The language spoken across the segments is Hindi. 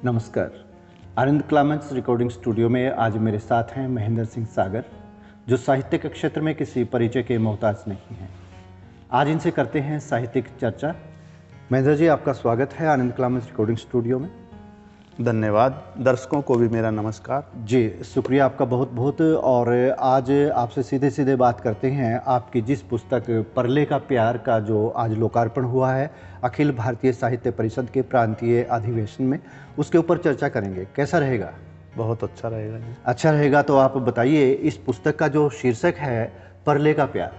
नमस्कार। आनंद क्लाइमेक्स रिकॉर्डिंग स्टूडियो में आज मेरे साथ हैं महेंद्र सिंह सागर, जो साहित्य के क्षेत्र में किसी परिचय के मोहताज नहीं हैं। आज इनसे करते हैं साहित्यिक चर्चा। महेंद्र जी, आपका स्वागत है आनंद क्लाइमेक्स रिकॉर्डिंग स्टूडियो में। धन्यवाद। दर्शकों को भी मेरा नमस्कार। जी शुक्रिया आपका बहुत बहुत। और आज आपसे सीधे सीधे बात करते हैं। आपकी जिस पुस्तक परले का प्यार का जो आज लोकार्पण हुआ है अखिल भारतीय साहित्य परिषद के प्रांतीय अधिवेशन में, उसके ऊपर चर्चा करेंगे। कैसा रहेगा? बहुत अच्छा रहेगा जी। अच्छा रहेगा। तो आप बताइए, इस पुस्तक का जो शीर्षक है परले का प्यार,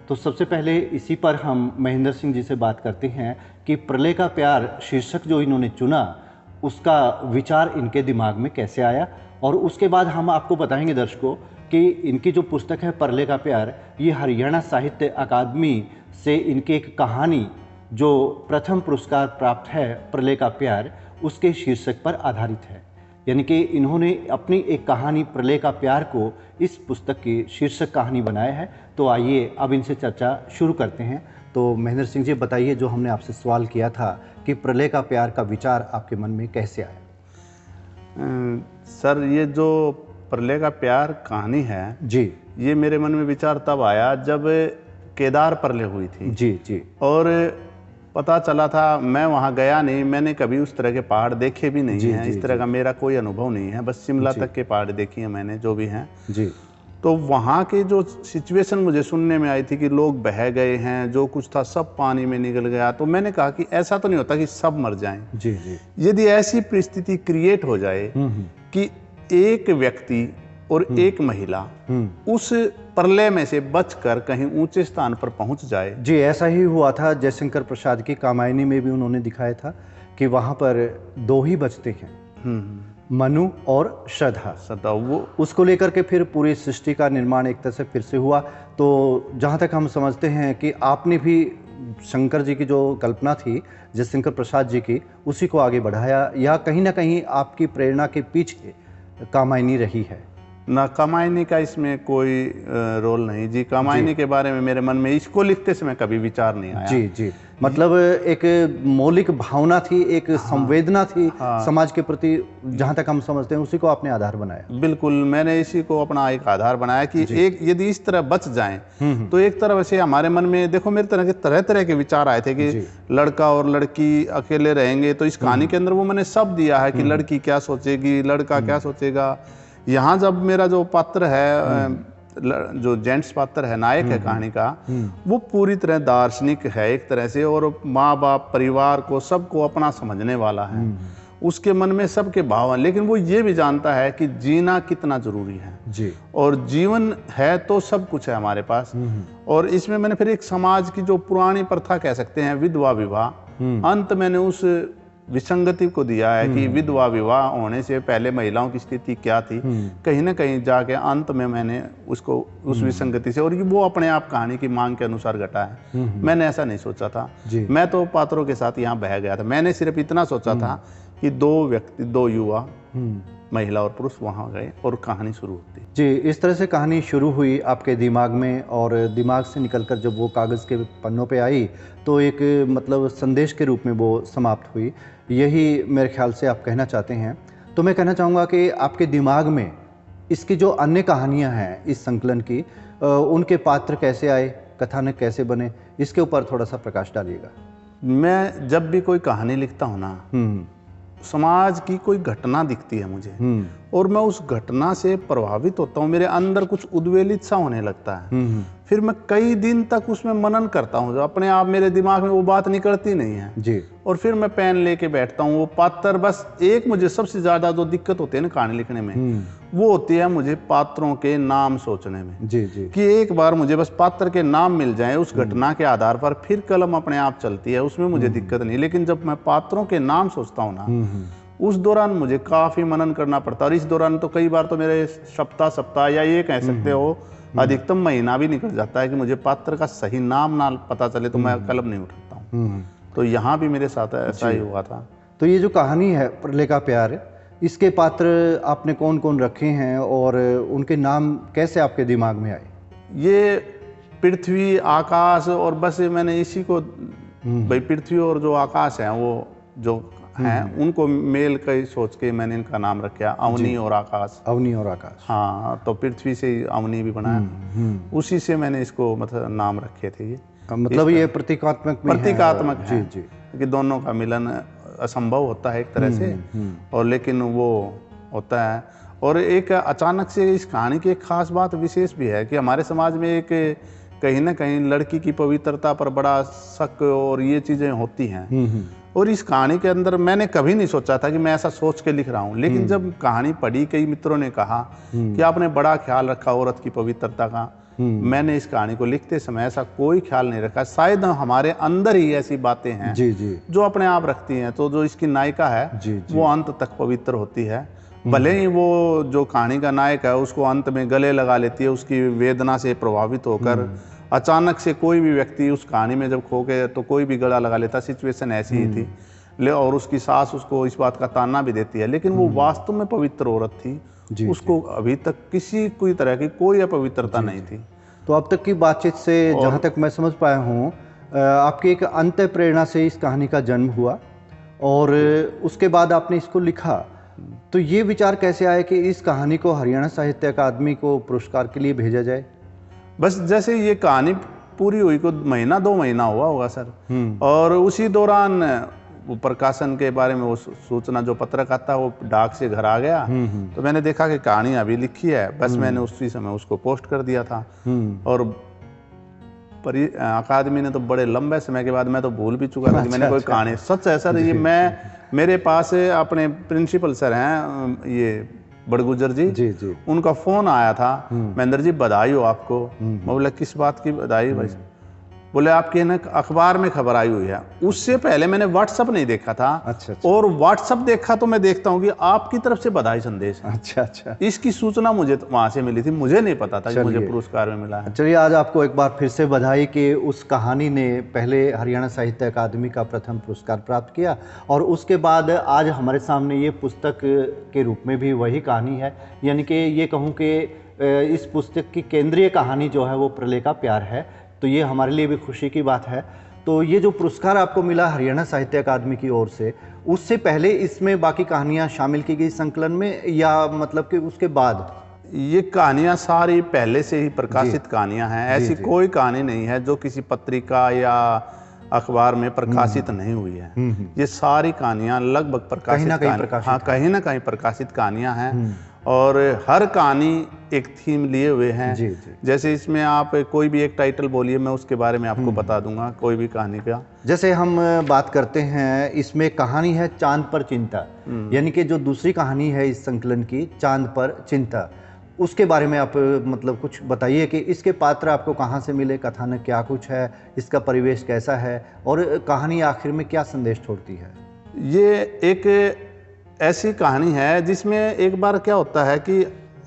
तो सबसे पहले इसी पर हम महेंद्र सिंह जी से बात करते हैं कि परले का प्यार शीर्षक जो इन्होंने चुना, उसका विचार इनके दिमाग में कैसे आया, और उसके बाद हम आपको बताएंगे दर्शकों कि इनकी जो पुस्तक है परले का प्यार, ये हरियाणा साहित्य अकादमी से इनकी एक कहानी जो प्रथम पुरस्कार प्राप्त है परले का प्यार, उसके शीर्षक पर आधारित है। यानी कि इन्होंने अपनी एक कहानी परले का प्यार को इस पुस्तक की शीर्षक कहानी बनाया है। तो आइए अब इनसे चर्चा शुरू करते हैं। तो महेंद्र सिंह जी बताइए, जो हमने आपसे सवाल किया था कि परले का प्यार का विचार आपके मन में कैसे आया? सर, ये जो परले का प्यार कहानी है जी, ये मेरे मन में विचार तब आया जब केदार परले हुई थी। जी जी। और पता चला था, मैं वहाँ गया नहीं, मैंने कभी उस तरह के पहाड़ देखे भी नहीं हैं। इस तरह का मेरा कोई अनुभव नहीं है, बस शिमला तक के पहाड़ देखे हैं मैंने, जो भी हैं जी। तो वहाँ की जो सिचुएशन मुझे सुनने में आई थी कि लोग बह गए हैं, जो कुछ था सब पानी में निकल गया, तो मैंने कहा कि ऐसा तो नहीं होता कि सब मर जाएं। जी जी। यदि ऐसी परिस्थिति क्रिएट हो जाए कि एक व्यक्ति और एक महिला उस प्रलय में से बचकर कहीं ऊंचे स्थान पर पहुंच जाए। जी, ऐसा ही हुआ था। जयशंकर प्रसाद की कामायनी में भी उन्होंने दिखाया था कि वहाँ पर दो ही बचते हैं, मनु और श्रद्धा। सदा वो उसको लेकर के फिर पूरी सृष्टि का निर्माण एक तरह से फिर से हुआ। तो जहाँ तक हम समझते हैं कि आपने भी शंकर जी की जो कल्पना थी जयशंकर प्रसाद जी की, उसी को आगे बढ़ाया, या कहीं ना कहीं आपकी प्रेरणा के पीछे कामायनी रही है? ना, कामायनी का इसमें कोई रोल नहीं जी। कामायनी के बारे में मेरे मन में इसको लिखते समय कभी विचार नहीं आया। जी जी। मतलब एक मौलिक भावना थी, एक संवेदना थी समाज के प्रति, जहां तक हम समझते हैं उसी को आपने आधार बनाया। बिल्कुल, मैंने इसी को अपना एक आधार बनाया कि एक यदि इस तरह बच जाएं तो एक तरह से हमारे मन में देखो मेरे तरह तरह के विचार आए थे कि लड़का और लड़की अकेले रहेंगे, तो इस कहानी के अंदर वो मैंने सब दिया है कि लड़की क्या सोचेगी, लड़का क्या सोचेगा। यहाँ जब मेरा जो पात्र है, जो जेंट्स पात्र है, नायक है कहानी का, वो पूरी तरह दार्शनिक है एक तरह से, और माँ बाप परिवार को सबको अपना समझने वाला है। उसके मन में सबके भाव हैं, लेकिन वो ये भी जानता है कि जीना कितना जरूरी है जी। और जीवन है तो सब कुछ है हमारे पास। और इसमें मैंने फिर एक समाज की जो पुरानी प्रथा कह सकते हैं, विधवा विवाह, अंत मैंने उस विसंगति को दिया है कि विधवा विवाह होने से पहले महिलाओं की स्थिति क्या थी। कहीं ना कहीं जाके अंत में मैंने उसको उस विसंगति से, और वो अपने आप कहानी की मांग के अनुसार घटा है। मैंने ऐसा नहीं सोचा था। मैं तो पात्रों के साथ यहाँ बह गया था। मैंने सिर्फ इतना सोचा था कि दो व्यक्ति, दो युवा, महिला और पुरुष वहाँ गए और कहानी शुरू होती। जी, इस तरह से कहानी शुरू हुई आपके दिमाग में, और दिमाग से निकलकर जब वो कागज़ के पन्नों पे आई तो एक मतलब संदेश के रूप में वो समाप्त हुई। यही मेरे ख्याल से आप कहना चाहते हैं। तो मैं कहना चाहूँगा कि आपके दिमाग में इसकी जो अन्य कहानियाँ हैं इस संकलन की, उनके पात्र कैसे आए, कथानक कैसे बने, इसके ऊपर थोड़ा सा प्रकाश डालिएगा। मैं जब भी कोई कहानी लिखता हूँ ना, समाज की कोई घटना दिखती है मुझे, और मैं उस घटना से प्रभावित होता हूँ, मेरे अंदर कुछ उद्वेलित सा होने लगता है। फिर मैं कई दिन तक उसमें मनन करता हूँ, जो अपने आप मेरे दिमाग में वो बात निकलती नहीं है जी। और फिर मैं पेन लेके बैठता हूँ। वो पात्र, बस एक मुझे सबसे ज्यादा जो दिक्कत होती है ना कहानी लिखने में, वो होती है मुझे पात्रों के नाम सोचने में। जी जी। कि एक बार मुझे बस पात्र के नाम मिल जाए उस घटना के आधार पर, फिर कलम अपने आप चलती है, उसमें मुझे दिक्कत नहीं। लेकिन जब मैं पात्रों के नाम सोचता हूँ ना, उस दौरान मुझे काफी मनन करना पड़ता है। और इस दौरान तो कई बार तो मेरे सप्ताह या ये कह सकते हो अधिकतम महीना भी निकल जाता है कि मुझे पात्र का सही नाम ना पता चले तो मैं कलम नहीं उठाता हूँ। तो यहाँ भी मेरे साथ ऐसा ही हुआ था। तो ये जो कहानी है परले का प्यार, इसके पात्र आपने कौन कौन रखे हैं और उनके नाम कैसे आपके दिमाग में आए? ये पृथ्वी, आकाश, और बस मैंने इसी को, भाई पृथ्वी और जो आकाश है वो जो हैं उनको मेल का ही सोच के मैंने इनका नाम रखा अवनी और आकाश। अवनी और आकाश। हाँ, तो पृथ्वी से ही अवनी भी बनाया, उसी से मैंने इसको मतलब नाम रखे थे। ये मतलब ये प्रतीकात्मक भी है। प्रतीकात्मक है जी। कि दोनों का मिलन असंभव होता है एक तरह से, और लेकिन वो होता है। और एक अचानक से इस कहानी की एक खास बात विशेष भी है कि हमारे समाज में एक कहीं ना कहीं लड़की की पवित्रता पर बड़ा शक और ये चीज़ें होती हैं। और इस कहानी के अंदर मैंने कभी नहीं सोचा था कि मैं ऐसा सोच के लिख रहा हूँ, लेकिन जब कहानी पढ़ी, कई मित्रों ने कहा कि आपने बड़ा ख्याल रखा औरत की पवित्रता का। मैंने इस कहानी को लिखते समय ऐसा कोई ख्याल नहीं रखा। शायद हमारे अंदर ही ऐसी बातें हैं जो अपने आप रखती हैं। तो जो इसकी नायिका है वो अंत तक पवित्र होती है, भले ही वो जो कहानी का नायक है उसको अंत में गले लगा लेती है, उसकी वेदना से प्रभावित होकर अचानक से कोई भी व्यक्ति उस कहानी में जब खो के तो कोई भी गला लगा लेता, सिचुएशन ऐसी ही थी। और उसकी सास उसको इस बात का ताना भी देती है, लेकिन वो वास्तव में पवित्र औरत थी। उसको अभी तक किसी कोई तरह की कोई अपवित्रता नहीं थी। तो अब तक की बातचीत से जहाँ तक मैं समझ पाया हूँ, आपकी एक अंत प्रेरणा से इस कहानी का जन्म हुआ और उसके बाद आपने इसको लिखा। तो ये विचार कैसे आया कि इस कहानी को हरियाणा साहित्य अकादमी को पुरस्कार के लिए भेजा जाए? बस जैसे ये कहानी पूरी हुई को महीना 2 महीना हुआ होगा सर, और उसी दौरान वो प्रकाशन के बारे में वो सूचना जो पत्रक आता है वो डाक से घर आ गया। तो मैंने देखा कि कहानी अभी लिखी है, बस मैंने उसी समय उसको पोस्ट कर दिया था। और अकादमी ने तो बड़े लंबे समय के बाद, मैं तो भूल भी चुका था कि मैंने कोई कहानी, सच है सर। ये मेरे पास अपने प्रिंसिपल सर हैं ये बड़गुजर जी, उनका फोन आया था, महेंद्र जी बधाई हो आपको। मैं बोला किस बात की बधाई भाई? बोले आपके ना अखबार में खबर आई हुई है। उससे पहले मैंने व्हाट्सएप नहीं देखा था। अच्छा। और व्हाट्सएप देखा तो मैं देखता हूँ कि आपकी तरफ से बधाई संदेश है। अच्छा। इसकी सूचना मुझे वहां से मिली थी, मुझे नहीं पता था कि मुझे पुरस्कार में मिला है। चलिए, आज आपको एक बार फिर से बधाई कि उस कहानी ने पहले हरियाणा साहित्य अकादमी का प्रथम पुरस्कार प्राप्त किया, और उसके बाद आज हमारे सामने ये पुस्तक के रूप में भी वही कहानी है। यानी कि ये कहूँ कि इस पुस्तक की केंद्रीय कहानी जो है वो प्रलय का प्यार है। तो ये हमारे लिए भी खुशी की बात है। तो ये जो पुरस्कार आपको मिला हरियाणा साहित्य अकादमी की ओर से, उससे पहले इसमें बाकी कहानियां शामिल की गई संकलन में, या मतलब कि उसके बाद? ये कहानियां सारी पहले से ही प्रकाशित कहानियां हैं। ऐसी कोई कहानी नहीं है जो किसी पत्रिका या अखबार में प्रकाशित नहीं हुई है। ये सारी कहानियां लगभग प्रकाशित, कहीं ना कहीं प्रकाशित कहानियां हैं। और हर कहानी एक थीम लिए हुए हैं। जैसे इसमें आप कोई भी एक टाइटल बोलिए, मैं उसके बारे में आपको बता दूंगा कोई भी कहानी का। जैसे हम बात करते हैं, इसमें कहानी है चांद पर चिंता, यानी कि जो दूसरी कहानी है इस संकलन की, चांद पर चिंता, उसके बारे में आप मतलब कुछ बताइए कि इसके पात्र आपको कहाँ से मिले, कथानक क्या कुछ है, इसका परिवेश कैसा है, और कहानी आखिर में क्या संदेश छोड़ती है? ये एक ऐसी कहानी है जिसमें एक बार क्या होता है कि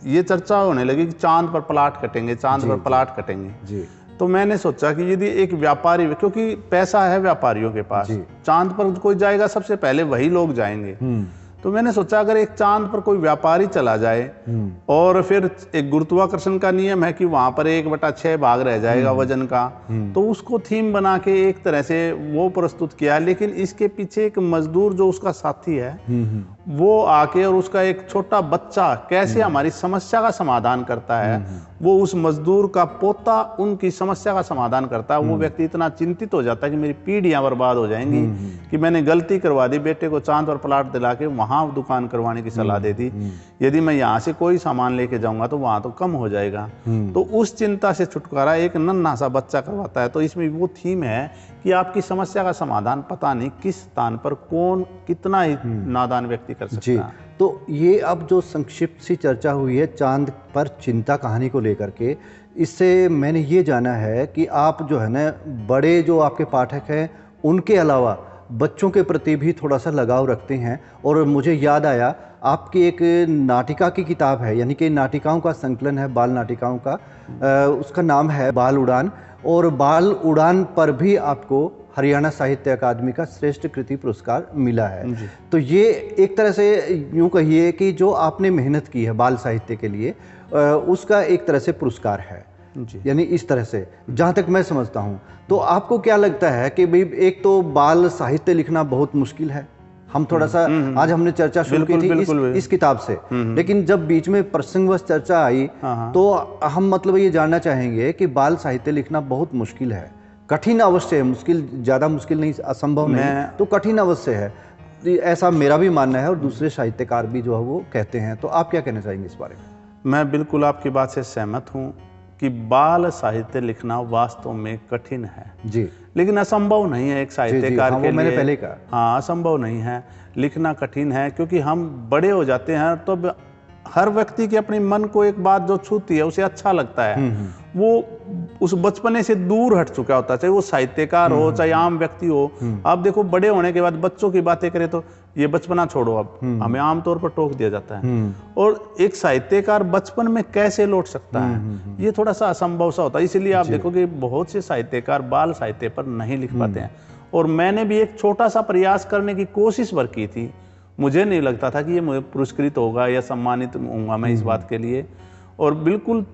ये चर्चा होने लगी कि चांद पर प्लाट कटेंगे, चांद पर प्लाट कटेंगे। तो मैंने सोचा कि यदि एक व्यापारी, क्योंकि पैसा है व्यापारियों के पास, चांद पर कोई जाएगा सबसे पहले वही लोग जाएंगे। तो मैंने सोचा अगर एक चांद पर कोई व्यापारी चला जाए, और फिर एक गुरुत्वाकर्षण का नियम है कि वहां पर 1/6 भाग रह जाएगा वजन का, तो उसको थीम बना के एक तरह से वो प्रस्तुत किया। लेकिन इसके पीछे एक मजदूर जो उसका साथी है वो आके और उसका एक छोटा बच्चा कैसे हमारी समस्या का समाधान करता है, वो उस मजदूर का पोता उनकी समस्या का समाधान करता है। वो व्यक्ति इतना चिंतित हो जाता है कि मेरी पीढ़ियां बर्बाद हो जाएंगी, कि मैंने गलती करवा दी, बेटे को चांद पर प्लाट दिला के वहां दुकान करवाने की सलाह दे दी, यदि मैं यहाँ से कोई सामान लेके जाऊंगा तो वहां तो कम हो जाएगा। तो उस चिंता से छुटकारा एक नन्हा सा बच्चा करवाता है। तो इसमें वो थीम है कि आपकी समस्या का समाधान पता नहीं किस स्थान पर कौन कितना ही नादान व्यक्ति कर सकता है। तो ये अब जो संक्षिप्त सी चर्चा हुई है चांद पर चिंता कहानी को लेकर के, इससे मैंने ये जाना है कि आप जो है ना, बड़े जो आपके पाठक हैं उनके अलावा बच्चों के प्रति भी थोड़ा सा लगाव रखते हैं। और मुझे याद आया, आपकी एक नाटिका की किताब है, यानी कि नाटिकाओं का संकलन है, बाल नाटिकाओं का, उसका नाम है बाल उड़ान, और बाल उड़ान पर भी आपको हरियाणा साहित्य अकादमी का श्रेष्ठ कृति पुरस्कार मिला है। तो ये एक तरह से यूँ कहिए कि जो आपने मेहनत की है बाल साहित्य के लिए, उसका एक तरह से पुरस्कार है, यानी इस तरह से जहाँ तक मैं समझता हूँ। तो आपको क्या लगता है कि भाई, एक तो बाल साहित्य लिखना बहुत मुश्किल है, हम थोड़ा सा आज हमने चर्चा शुरू की थी इस किताब से, लेकिन जब बीच में प्रसंगवश चर्चा आई तो हम मतलब ये जानना चाहेंगे कि बाल साहित्य लिखना बहुत मुश्किल है, कठिन अवश्य है, मुश्किल ज़्यादा मुश्किल नहीं, असंभव नहीं, तो कठिन अवश्य है, ऐसा मेरा भी मानना है और दूसरे साहित्यकार भी जो है वो कहते हैं। तो आप क्या कहना चाहेंगे इस बारे में? मैं बिल्कुल आपकी बात से सहमत हूँ कि बाल साहित्य लिखना वास्तव में कठिन है जी, लेकिन असंभव नहीं है एक साहित्यकार के लिए। मैंने पहले कहा, हाँ, असंभव नहीं है, लिखना कठिन है क्योंकि हम बड़े हो जाते हैं तो हर व्यक्ति के अपने मन को एक बात जो छूती है उसे अच्छा लगता है, वो उस बचपने से दूर हट चुका होता है, चाहे वो साहित्यकार हो चाहे आम व्यक्ति हो। आप देखो बड़े होने के बाद बच्चों की बातें करें तो ये बचपना छोड़ो, अब हमें आमतौर पर टोक दिया जाता है। और एक साहित्यकार बचपन में कैसे लौट सकता है, ये थोड़ा सा असंभव सा होता है। इसलिए आप देखो कि बहुत से साहित्यकार बाल साहित्य पर नहीं लिख पाते हैं। और मैंने भी एक छोटा सा प्रयास करने की कोशिश भर की थी, मुझे नहीं लगता था कि ये मुझे पुरस्कृत होगा या सम्मानित होऊंगा मैं इस बात के लिए। और बिल्कुल,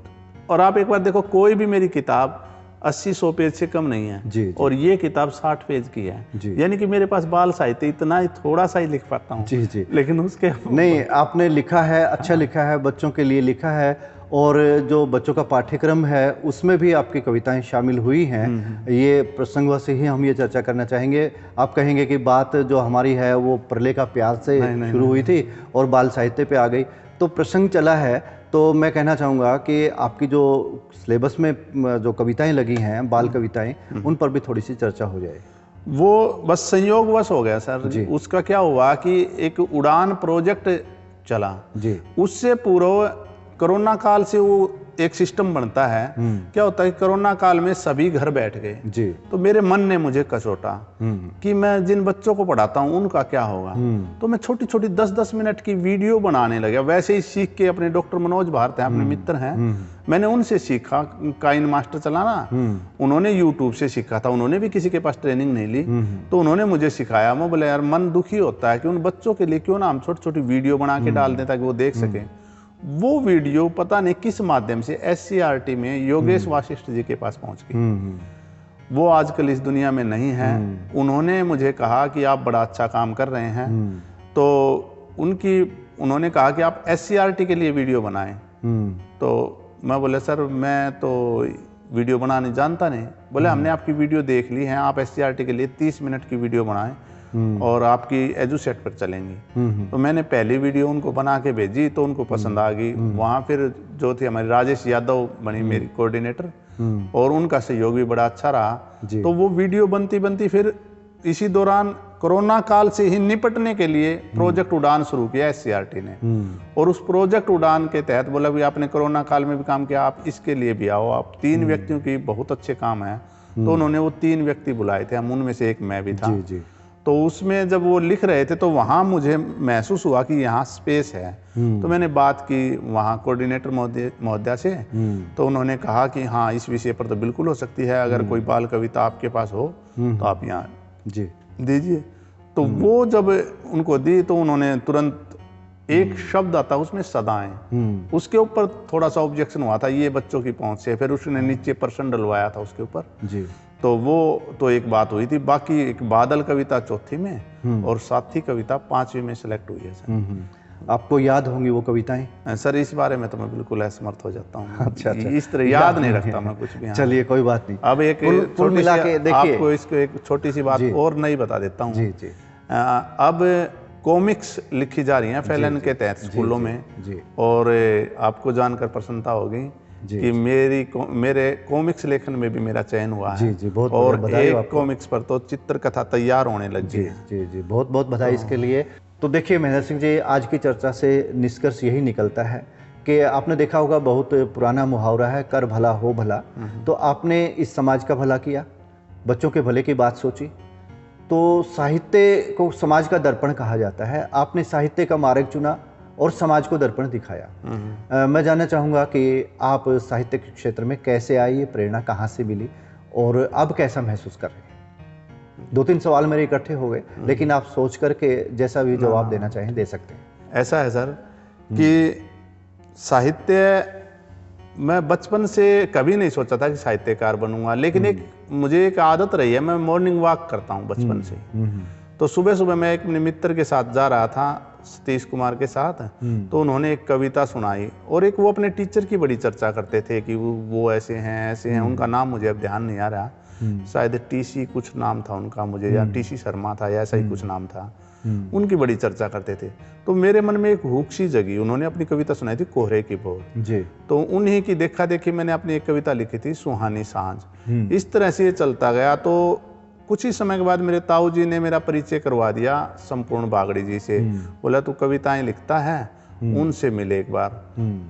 और आप एक बार देखो कोई भी मेरी किताब 80-100 पेज से कम नहीं है जी। और ये किताब 60 पेज की है, यानी कि मेरे पास बाल साहित्य इतना ही थोड़ा सा ही लिख पाता हूँ जी, लेकिन उसके नहीं, आपने लिखा है, अच्छा लिखा है, बच्चों के लिए लिखा है और जो बच्चों का पाठ्यक्रम है उसमें भी आपकी कविताएं शामिल हुई हैं। ये प्रसंग से ही हम ये चर्चा करना चाहेंगे। आप कहेंगे कि बात जो हमारी है वो प्रलय का प्यार से शुरू हुई थी और बाल साहित्य पे आ गई, तो प्रसंग चला है। तो मैं कहना चाहूँगा कि आपकी जो सिलेबस में जो कविताएं लगी हैं, बाल कविताएं, उन पर भी थोड़ी सी चर्चा हो जाए। वो बस संयोगवश हो गया सर जी। उसका क्या हुआ कि एक उड़ान प्रोजेक्ट चला जी, उससे पूर्व कोरोना काल से वो एक सिस्टम बनता है। क्या होता है, कोरोना काल में सभी घर बैठ गए जी, तो मेरे मन ने मुझे कचोटा कि मैं जिन बच्चों को पढ़ाता हूँ उनका क्या होगा। तो मैं छोटी छोटी 10-10 मिनट की वीडियो बनाने लगा। वैसे ही सीख के अपने डॉक्टर मनोज भारत हैं, अपने मित्र हैं, मैंने उनसे सीखा काइन मास्टर चलाना। उन्होंने यूट्यूब से सीखा था, उन्होंने भी किसी के पास ट्रेनिंग नहीं ली, तो उन्होंने मुझे सिखाया। मैं बोले यार मन दुखी होता है कि उन बच्चों के लिए क्यों ना हम छोटी छोटी वीडियो बना के डाल दें ताकि वो देख सकें। वो वीडियो पता नहीं किस माध्यम से SCRT में योगेश वाशिष्ठ जी के पास पहुंच गई। वो आजकल इस दुनिया में नहीं है। उन्होंने मुझे कहा कि आप बड़ा अच्छा काम कर रहे हैं, तो उन्होंने कहा कि आप SCRT के लिए वीडियो बनाएं। तो मैं बोले सर मैं तो वीडियो बनाने जानता नहीं। बोले हमने आपकी वीडियो देख ली है, आप SCRT के लिए 30 मिनट की वीडियो बनाएं और आपकी एजुसेट पर चलेंगी। तो मैंने पहली वीडियो उनको बना के भेजी तो उनको पसंद आ गई। वहाँ फिर जो थी हमारी राजेश यादव बनी मेरी कोऑर्डिनेटर और उनका सहयोग भी बड़ा अच्छा रहा। तो वो वीडियो बनती बनती फिर इसी दौरान कोरोना काल से ही निपटने के लिए प्रोजेक्ट उड़ान शुरू किया SCRT ने। और उस प्रोजेक्ट उड़ान के तहत बोला भी आपने कोरोना काल में भी काम किया, आप इसके लिए भी आओ, आप 3 व्यक्तियों की बहुत अच्छे काम है। तो उन्होंने वो 3 व्यक्ति बुलाए थे, हम उनमें से एक मैं भी था। तो उसमें जब वो लिख रहे थे तो वहाँ मुझे महसूस हुआ कि यहाँ स्पेस है। तो मैंने बात की वहाँ कोऑर्डिनेटर महोदया से, तो उन्होंने कहा कि हाँ इस विषय पर तो बिल्कुल हो सकती है, अगर कोई बाल कविता आपके पास हो तो आप यहाँ जी दीजिए। तो वो जब उनको दी तो उन्होंने तुरंत एक शब्द आता उसमें सदाएं, उसके ऊपर थोड़ा सा ऑब्जेक्शन हुआ था, ये बच्चों की पहुंच से। फिर उसने नीचे पर्सन डलवाया था उसके ऊपर जी। तो वो तो एक बात हुई थी। बाकी एक बादल कविता 4थी में और साथी कविता 5वीं में सिलेक्ट हुई है सर। आपको याद होंगी वो कविताएं? सर इस बारे में तो मैं बिल्कुल असमर्थ हो जाता हूँ। अच्छा। इस तरह याद नहीं रखता मैं कुछ भी। चलिए कोई बात नहीं। अब एक मिला के देखिए, आपको इसको एक छोटी सी बात और नहीं बता देता हूँ। जी जी। अब कॉमिक्स लिखी जा रही हैं फैलन के तहत स्कूलों में जी। और आपको जानकर प्रसन्नता होगी कि मेरे कॉमिक्स लेखन में भी मेरा चयन हुआ है। जी जी, बहुत और बधाई एक कॉमिक्स पर तो चित्रकथा तैयार होने लगी है। जी जी, बहुत बहुत बधाई इसके लिए। तो देखिए महेंद्र सिंह जी, आज की चर्चा से निष्कर्ष यही निकलता है कि आपने देखा होगा बहुत पुराना मुहावरा है, कर भला हो भला। तो आपने इस समाज का भला किया, बच्चों के भले की बात सोची। तो साहित्य को समाज का दर्पण कहा जाता है, आपने साहित्य का मार्ग चुना और समाज को दर्पण दिखाया। मैं जानना चाहूँगा कि आप साहित्य के क्षेत्र में कैसे आए, ये प्रेरणा कहाँ से मिली और अब कैसा महसूस कर रहे हैं? 2-3 सवाल मेरे इकट्ठे हो गए, लेकिन आप सोच करके जैसा भी जवाब देना चाहें दे सकते हैं। ऐसा है सर कि साहित्य, मैं बचपन से कभी नहीं सोचा था कि साहित्यकार बनूंगा, लेकिन मुझे एक आदत रही है, मैं मॉर्निंग वॉक करता हूँ बचपन से। तो सुबह सुबह मैं एक अपने मित्र के साथ जा रहा था, सतीश कुमार के साथ। तो उन्होंने एक कविता सुनाई और एक वो अपने टीचर की बड़ी चर्चा करते थे कि वो ऐसे हैं, उनका नाम मुझे अब ध्यान नहीं आ रहा, शायद टीसी कुछ नाम था उनका मुझे, या टीसी शर्मा था, या ऐसा ही कुछ नाम था। उनकी बड़ी चर्चा करते थे। तो मेरे मन में एक हुक सी जगी। उन्होंने अपनी कविता सुनाई थी कोहरे की बोल जी। तो उन्हीं की देखा देखी मैंने अपनी एक कविता लिखी थी सुहानी सांझ। इस तरह से ये चलता गया। तो कुछ ही समय के बाद मेरे ताऊ जी ने मेरा परिचय करवा दिया संपूर्ण बागड़ी जी से। बोला तू कविताएं लिखता है, उनसे मिले एक बार।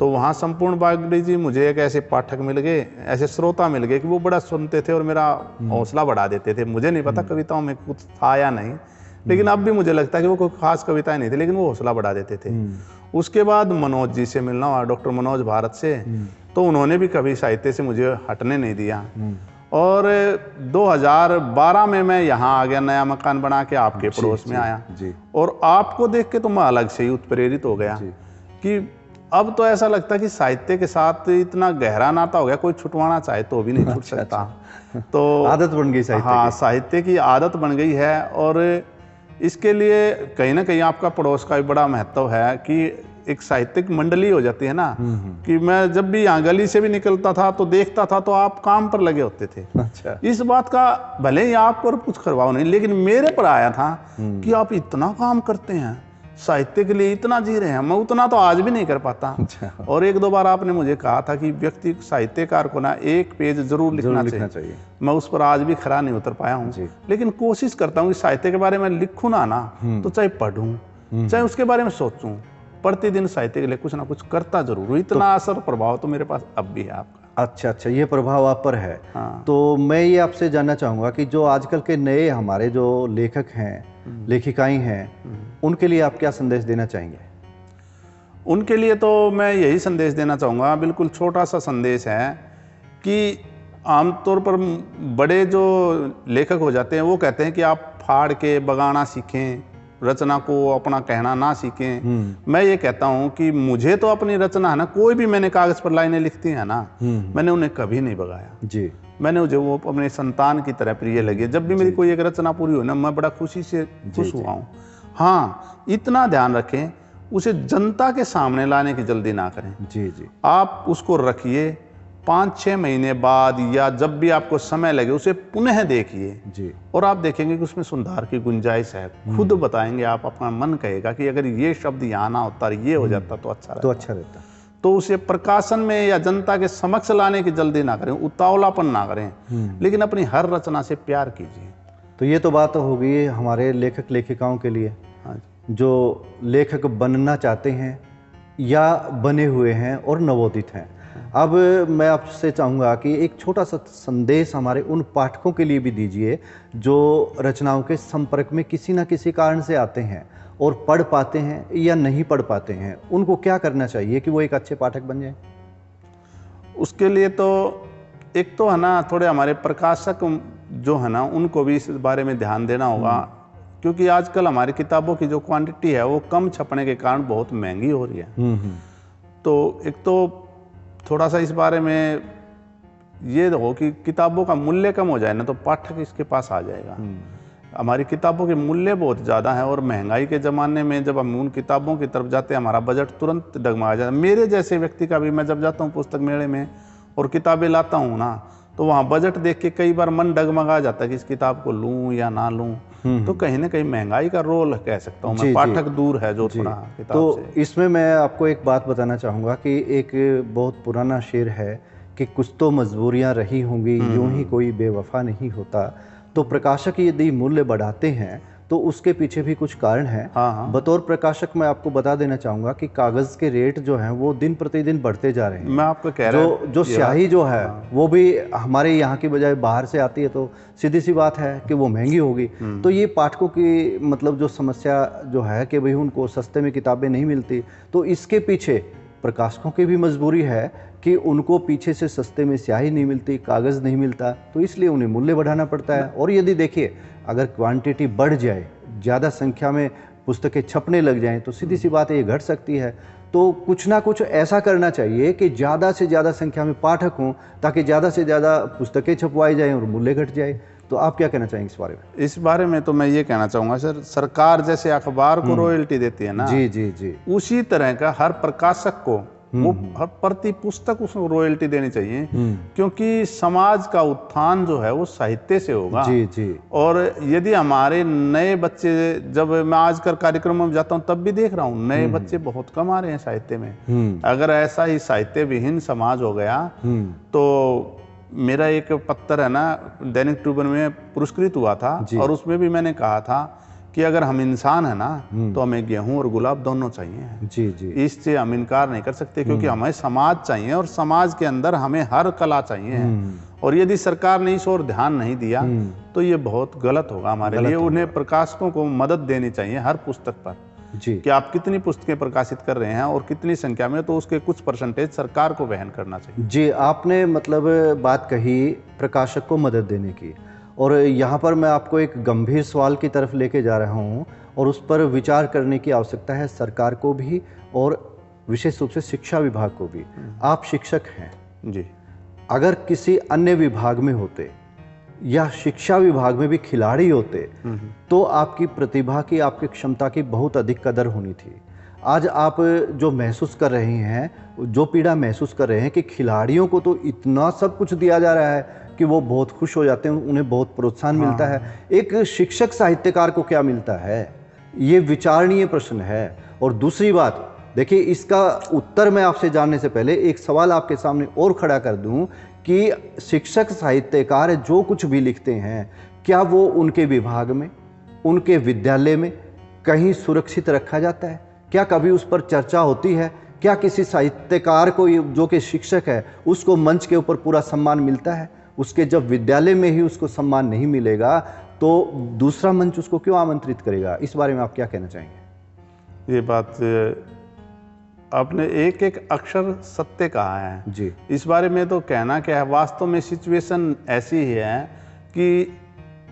तो वहाँ संपूर्ण बागड़ी जी मुझे एक ऐसे पाठक मिल गए, ऐसे श्रोता मिल गए कि वो बड़ा सुनते थे और मेरा हौसला बढ़ा देते थे। मुझे नहीं पता कविताओं में कुछ था या नहीं, लेकिन अब भी मुझे लगता है कि वो कोई खास कविताएं नहीं थी, लेकिन वो हौसला बढ़ा देते थे। उसके बाद मनोज जी से मिलना हुआ, डॉक्टर मनोज भारत से। तो उन्होंने भी कभी साहित्य से मुझे हटने नहीं दिया। और 2012 में मैं यहाँ आ गया, नया मकान बना के आपके पड़ोस में आया जी। और आपको देख के तो मैं अलग से ही उत्प्रेरित हो गया कि अब तो ऐसा लगता है कि साहित्य के साथ इतना गहरा नाता हो गया, कोई छुटवाना चाहे तो भी नहीं छूट सकता। तो आदत बन गई साहित्य हाँ, साहित्य की आदत बन गई है। और इसके लिए कहीं ना कहीं आपका पड़ोस का भी बड़ा महत्व है कि एक साहित्यिक मंडली हो जाती है ना, कि मैं जब भी यहाँ गली से भी निकलता था तो देखता था तो आप काम पर लगे होते थे। अच्छा। इस बात का भले ही आप पर कुछ करवाओ नहीं, लेकिन मेरे पर आया था कि आप इतना काम करते हैं, साहित्य के लिए इतना जी रहे हैं। मैं उतना तो आज भी नहीं कर पाता। अच्छा। और एक दो बार आपने मुझे कहा था कि व्यक्ति साहित्यकार को ना एक पेज जरूर लिखना चाहिए। मैं उस पर आज भी खरा नहीं उतर पाया हूँ, लेकिन कोशिश करता हूँ कि साहित्य के बारे में लिखूँ ना तो चाहे पढ़ूँ, चाहे उसके बारे में सोचूं, प्रतिदिन साहित्य के लिए कुछ ना कुछ करता जरूर हूँ। इतना असर प्रभाव तो मेरे पास अब भी है आपका। अच्छा, ये प्रभाव आप पर है। हाँ। तो मैं ये आपसे जानना चाहूँगा कि जो आजकल के नए हमारे जो लेखक हैं, लेखिकाएं हैं, उनके लिए आप क्या संदेश देना चाहेंगे? उनके लिए तो मैं यही संदेश देना चाहूँगा, बिल्कुल छोटा सा संदेश है कि आमतौर पर बड़े जो लेखक हो जाते हैं वो कहते हैं कि आप फाड़ के बगाना सीखें, रचना को अपना कहना ना सीखें। मैं ये कहता हूँ कि मुझे तो अपनी रचना है ना, कोई भी मैंने कागज पर लाइनें लिखती हैं ना, मैंने उन्हें कभी नहीं बगाया जी। मैंने मुझे वो अपने संतान की तरह प्रिय लगी। जब भी मेरी कोई एक रचना पूरी हो ना, मैं बड़ा खुशी से खुश हुआ हूँ। हाँ, इतना ध्यान रखें उसे जनता के सामने लाने की जल्दी ना करें जी। आप उसको रखिए, 5-6 महीने बाद या जब भी आपको समय लगे उसे पुनः देखिए जी, और आप देखेंगे कि उसमें सुधार की गुंजाइश है। खुद बताएंगे आप, अपना मन कहेगा कि अगर ये शब्द यहाँ ना होता, ये हो जाता तो अच्छा रहता। तो उसे प्रकाशन में या जनता के समक्ष लाने की जल्दी ना करें, उतावलापन ना करें, लेकिन अपनी हर रचना से प्यार कीजिए। तो ये तो बात हो गई हमारे लेखक लेखिकाओं के लिए, जो लेखक बनना चाहते हैं या बने हुए हैं और नवोदित हैं। अब मैं आपसे चाहूँगा कि एक छोटा सा संदेश हमारे उन पाठकों के लिए भी दीजिए जो रचनाओं के संपर्क में किसी न किसी कारण से आते हैं और पढ़ पाते हैं या नहीं पढ़ पाते हैं। उनको क्या करना चाहिए कि वो एक अच्छे पाठक बन जाएं? उसके लिए तो एक तो है ना, थोड़े हमारे प्रकाशक जो है ना, उनको भी इस बारे में ध्यान देना होगा, क्योंकि आजकल हमारी किताबों की जो क्वांटिटी है वो कम छपने के कारण बहुत महंगी हो रही है। तो एक तो थोड़ा सा इस बारे में ये हो कि किताबों का मूल्य कम हो जाए ना, तो पाठक इसके पास आ जाएगा। हमारी किताबों के मूल्य बहुत ज़्यादा है और महंगाई के ज़माने में जब हम उन किताबों की तरफ जाते हैं, हमारा बजट तुरंत डगमगा जाता है। मेरे जैसे व्यक्ति का भी, मैं जब जाता हूँ पुस्तक मेले में और किताबें लाता हूँ ना, तो वहाँ बजट देख के कई बार मन डगमगा जाता है कि इस किताब को लूँ या ना लूँ। तो कहीं ना कहीं महंगाई का रोल कह सकता हूँ मैं, पाठक दूर है जो थोड़ा किताब तो से। इसमें मैं आपको एक बात बताना चाहूँगा कि एक बहुत पुराना शेर है कि कुछ तो मजबूरियाँ रही होंगी, यूं ही कोई बेवफा नहीं होता। तो प्रकाशक यदि मूल्य बढ़ाते हैं तो उसके पीछे भी कुछ कारण है। हाँ। बतौर प्रकाशक मैं आपको बता देना चाहूँगा कि कागज़ के रेट जो हैं वो दिन प्रतिदिन बढ़ते जा रहे हैं। मैं आपको कह रहा हूँ जो स्याही जो है वो भी हमारे यहाँ की बजाय बाहर से आती है, तो सीधी सी बात है कि वो महंगी होगी। तो ये पाठकों की मतलब जो समस्या जो है कि भाई उनको सस्ते में किताबें नहीं मिलती, तो इसके पीछे प्रकाशकों की भी मजबूरी है कि उनको पीछे से सस्ते में स्याही नहीं मिलती, कागज़ नहीं मिलता, तो इसलिए उन्हें मूल्य बढ़ाना पड़ता है। और यदि देखिए अगर क्वांटिटी बढ़ जाए, ज़्यादा संख्या में पुस्तकें छपने लग जाएं, तो सीधी सी बात है ये घट सकती है। तो कुछ ना कुछ ऐसा करना चाहिए कि ज़्यादा से ज़्यादा संख्या में पाठक हों, ताकि ज़्यादा से ज़्यादा पुस्तकें छपवाई जाएं और मूल्य घट जाए। तो आप क्या कहना चाहेंगे इस बारे में? इस बारे में तो मैं ये कहना चाहूँगा सर, सरकार जैसे अखबार को रॉयल्टी देती है ना, जी जी जी, उसी तरह का हर प्रकाशक को वो हर प्रति पुस्तक उसको रॉयल्टी देनी चाहिए, क्योंकि समाज का उत्थान जो है वो साहित्य से होगा। जी जी, और यदि हमारे नए बच्चे, जब मैं आजकल कार्यक्रमों में जाता हूँ तब भी देख रहा हूँ नए बच्चे बहुत कम आ रहे हैं साहित्य में। अगर ऐसा ही साहित्य विहीन समाज हो गया तो मेरा एक पत्र है ना, दैनिक ट्रिब्यून में पुरस्कृत हुआ था, और उसमें भी मैंने कहा था कि अगर हम इंसान है ना तो हमें गेहूं और गुलाब दोनों चाहिए। जी जी, इससे हम इनकार नहीं कर सकते, क्योंकि हमें समाज चाहिए और समाज के अंदर हमें हर कला चाहिए। और यदि सरकार ने इस ओर ध्यान नहीं दिया तो ये बहुत गलत होगा हमारे लिए। उन्हें प्रकाशकों को मदद देनी चाहिए हर पुस्तक पर जी, कि आप कितनी पुस्तकें प्रकाशित कर रहे हैं और कितनी संख्या में, तो उसके कुछ परसेंटेज सरकार को वहन करना चाहिए। जी, आपने मतलब बात कही प्रकाशक को मदद देने की, और यहाँ पर मैं आपको एक गंभीर सवाल की तरफ लेके जा रहा हूँ, और उस पर विचार करने की आवश्यकता है सरकार को भी और विशेष रूप से शिक्षा विभाग को भी। आप शिक्षक हैं जी, अगर किसी अन्य विभाग में होते या शिक्षा विभाग में भी खिलाड़ी होते तो आपकी प्रतिभा की, आपकी क्षमता की बहुत अधिक कदर होनी थी। आज आप जो महसूस कर रहे हैं, जो पीड़ा महसूस कर रहे हैं कि खिलाड़ियों को तो इतना सब कुछ दिया जा रहा है कि वो बहुत खुश हो जाते हैं, उन्हें बहुत प्रोत्साहन मिलता है, एक शिक्षक साहित्यकार को क्या मिलता है? ये विचारणीय प्रश्न है। और दूसरी बात देखिए, इसका उत्तर मैं आपसे जानने से पहले एक सवाल आपके सामने और खड़ा कर दूं कि शिक्षक साहित्यकार जो कुछ भी लिखते हैं, क्या वो उनके विभाग में, उनके विद्यालय में कहीं सुरक्षित रखा जाता है? क्या कभी उस पर चर्चा होती है? क्या किसी साहित्यकार को जो कि शिक्षक है उसको मंच के ऊपर पूरा सम्मान मिलता है? उसके जब विद्यालय में ही उसको सम्मान नहीं मिलेगा तो दूसरा मंच उसको क्यों आमंत्रित करेगा? इस बारे में आप क्या कहना चाहेंगे? ये बात आपने एक एक अक्षर सत्य कहा है जी, इस बारे में तो कहना क्या है, वास्तव में सिचुएशन ऐसी ही है कि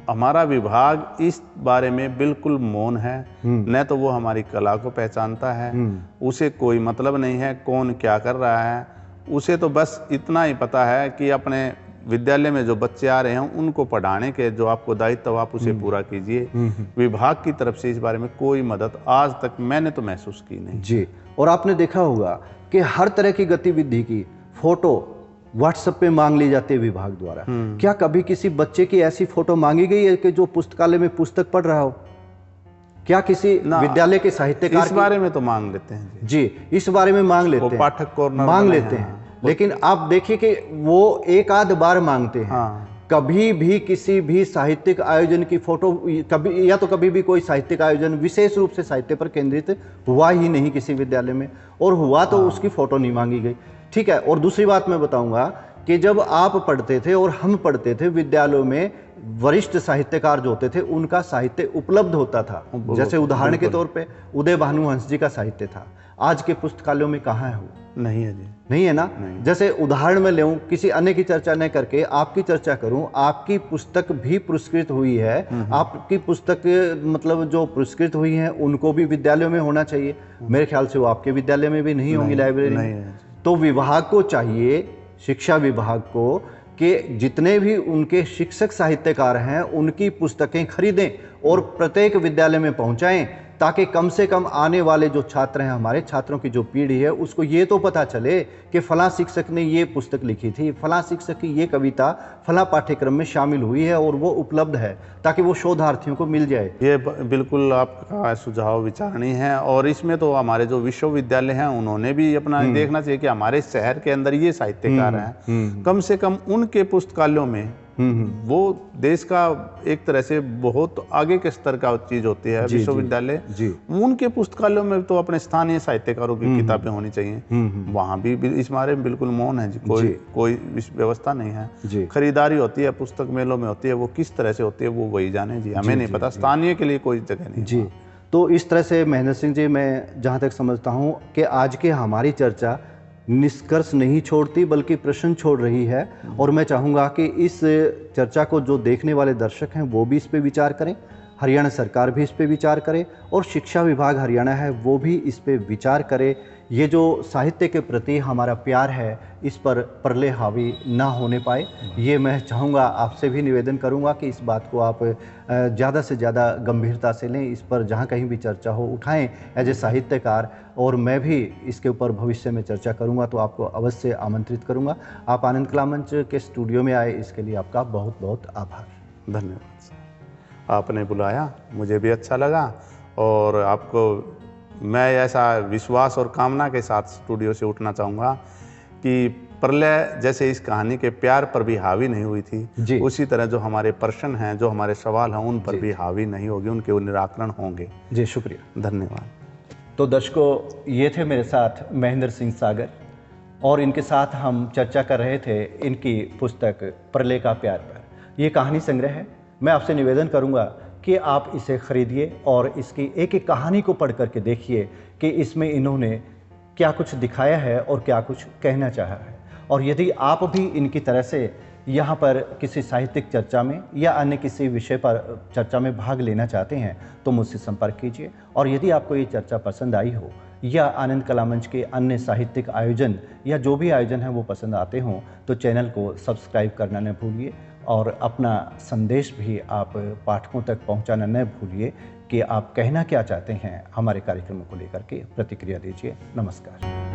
हमारा विभाग इस बारे में बिल्कुल मौन है। न तो वो हमारी कला को पहचानता है, उसे कोई मतलब नहीं है कौन क्या कर रहा है, उसे तो बस इतना ही पता है कि अपने विद्यालय में जो बच्चे आ रहे हैं उनको पढ़ाने के जो आपको दायित्व आप उसे पूरा कीजिए। विभाग की तरफ से इस बारे में कोई मदद आज तक मैंने तो महसूस की नहीं। जी, और आपने देखा होगा कि हर तरह की गतिविधि की फोटो व्हाट्सएप पे मांग ली जाती है विभाग द्वारा। क्या कभी किसी बच्चे की ऐसी फोटो मांगी गई है कि जो पुस्तकालय में पुस्तक पढ़ रहा हो? क्या किसी विद्यालय के साहित्यकार इस बारे में तो मांग लेते हैं जी, इस बारे में मांग लेते हैं, पाठक कॉर्नर मांग लेते हैं, लेकिन आप देखिए कि वो एक आध बार मांगते हैं। कभी भी किसी भी साहित्यिक आयोजन की फोटो कभी, या तो कभी भी कोई साहित्यिक आयोजन विशेष रूप से साहित्य पर केंद्रित हुआ ही नहीं किसी विद्यालय में, और हुआ तो उसकी फोटो नहीं मांगी गई। ठीक है। और दूसरी बात मैं बताऊंगा कि जब आप पढ़ते थे और हम पढ़ते थे विद्यालयों में, वरिष्ठ साहित्यकार जो होते थे उनका साहित्य उपलब्ध होता था। जैसे उदाहरण के तौर पे उदय भानुवंश जी का साहित्य था। आज के पुस्तकालयों में कहाँ है वो? नहीं है जी, नहीं है ना। नहीं। जैसे उदाहरण में लूं, किसी अन्य की चर्चा न करके आपकी चर्चा करूं, आपकी पुस्तक भी पुरस्कृत हुई है। आपकी पुस्तक मतलब जो पुरस्कृत हुई है उनको भी विद्यालयों में होना चाहिए। मेरे ख्याल से वो आपके विद्यालय में भी नहीं होंगी, लाइब्रेरी में। तो विभाग को चाहिए, शिक्षा विभाग को, कि जितने भी उनके शिक्षक साहित्यकार हैं उनकी पुस्तकें खरीदें और प्रत्येक विद्यालय में पहुंचाएं, ताकि कम से कम आने वाले जो छात्र हैं, हमारे छात्रों की जो पीढ़ी है, उसको ये तो पता चले कि फलां शिक्षक ने ये पुस्तक लिखी थी, फलां शिक्षक की ये कविता फलां पाठ्यक्रम में शामिल हुई है और वो उपलब्ध है, ताकि वो शोधार्थियों को मिल जाए। ये बिल्कुल आपका सुझाव विचारणीय है, और इसमें तो हमारे जो विश्वविद्यालय हैं उन्होंने भी अपना देखना चाहिए कि हमारे शहर के अंदर ये साहित्यकार हैं, कम से कम उनके पुस्तकालयों में वो देश का एक तरह से बहुत आगे के स्तर का चीज होती है विश्वविद्यालय, उनके पुस्तकालयों में तो अपने स्थानीय साहित्यकारों की किताबें होनी चाहिए। वहाँ भी इस बारे में बिल्कुल मौन है जी, कोई व्यवस्था नहीं है। खरीदारी होती है, पुस्तक मेलों में होती है, वो किस तरह से होती है वो वही जाने जी, हमें नहीं पता। स्थानीय के लिए कोई जगह नहीं जी। तो इस तरह से महेंद्र सिंह जी, मैं जहाँ तक समझता हूँ कि आज की हमारी चर्चा निष्कर्ष नहीं छोड़ती बल्कि प्रश्न छोड़ रही है, और मैं चाहूँगा कि इस चर्चा को जो देखने वाले दर्शक हैं वो भी इस पे विचार करें, हरियाणा सरकार भी इस पे विचार करे, और शिक्षा विभाग हरियाणा है वो भी इस पे विचार करे ये जो साहित्य के प्रति हमारा प्यार है इस पर प्रलय हावी ना होने पाए, ये मैं चाहूँगा, आपसे भी निवेदन करूँगा कि इस बात को आप ज़्यादा से ज़्यादा गंभीरता से लें, इस पर जहाँ कहीं भी चर्चा हो उठाएं एज ए साहित्यकार, और मैं भी इसके ऊपर भविष्य में चर्चा करूँगा तो आपको अवश्य आमंत्रित करूँगा। आप आनंद कला मंच के स्टूडियो में आए, इसके लिए आपका बहुत बहुत आभार। धन्यवाद सर, आपने बुलाया, मुझे भी अच्छा लगा, और आपको मैं ऐसा विश्वास और कामना के साथ स्टूडियो से उठना चाहूँगा कि प्रलय जैसे इस कहानी के प्यार पर भी हावी नहीं हुई थी, उसी तरह जो हमारे प्रश्न हैं, जो हमारे सवाल हैं, उन पर भी हावी नहीं होगी, उनके निराकरण होंगे। जी शुक्रिया, धन्यवाद। तो दर्शकों, ये थे मेरे साथ महेंद्र सिंह सागर, और इनके साथ हम चर्चा कर रहे थे इनकी पुस्तक प्रलय का प्यार पर। ये कहानी संग्रह है। मैं आपसे निवेदन करूँगा कि आप इसे खरीदिए और इसकी एक एक कहानी को पढ़ करके देखिए कि इसमें इन्होंने क्या कुछ दिखाया है और क्या कुछ कहना चाहा है। और यदि आप भी इनकी तरह से यहाँ पर किसी साहित्यिक चर्चा में या अन्य किसी विषय पर चर्चा में भाग लेना चाहते हैं तो मुझसे संपर्क कीजिए। और यदि आपको ये चर्चा पसंद आई हो या आनंद कला मंच के अन्य साहित्यिक आयोजन या जो भी आयोजन है वो पसंद आते हों तो चैनल को सब्सक्राइब करना न भूलिए, और अपना संदेश भी आप पाठकों तक पहुंचाना न भूलिए कि आप कहना क्या चाहते हैं हमारे कार्यक्रमों को लेकर के। प्रतिक्रिया दीजिए। नमस्कार।